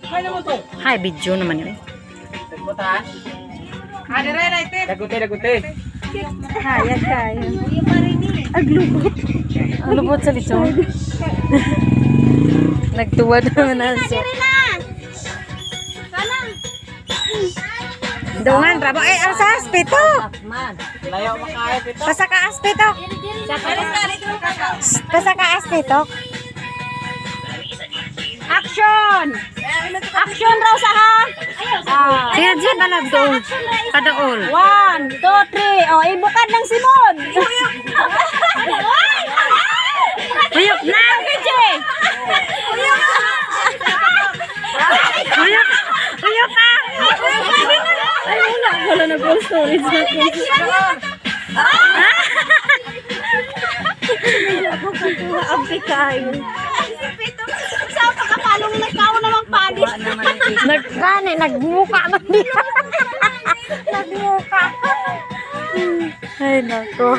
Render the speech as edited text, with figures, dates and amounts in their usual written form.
Hi, video naman yun. Putahan. Daguti. Kaya. Aglubot. Aglubot sa lechon. Nagtuwa naman aso. Dungan, rabo. Ang sa aspito. Layo makahit ito. Pasaka aspito. Pasaka aspito. Action! Action raw sa ha! Sige, Jim, alam doon. Padaol. 1, 2, 3. O, ibukad ng Simon. Uyok na! Uyok ka! Ay, wala na gold storage na ko. Abdi kayo. Saan pa kapalong nagkao namang panis? Nagkani, nagmuka man niya. Nagmuka. Ay, nako.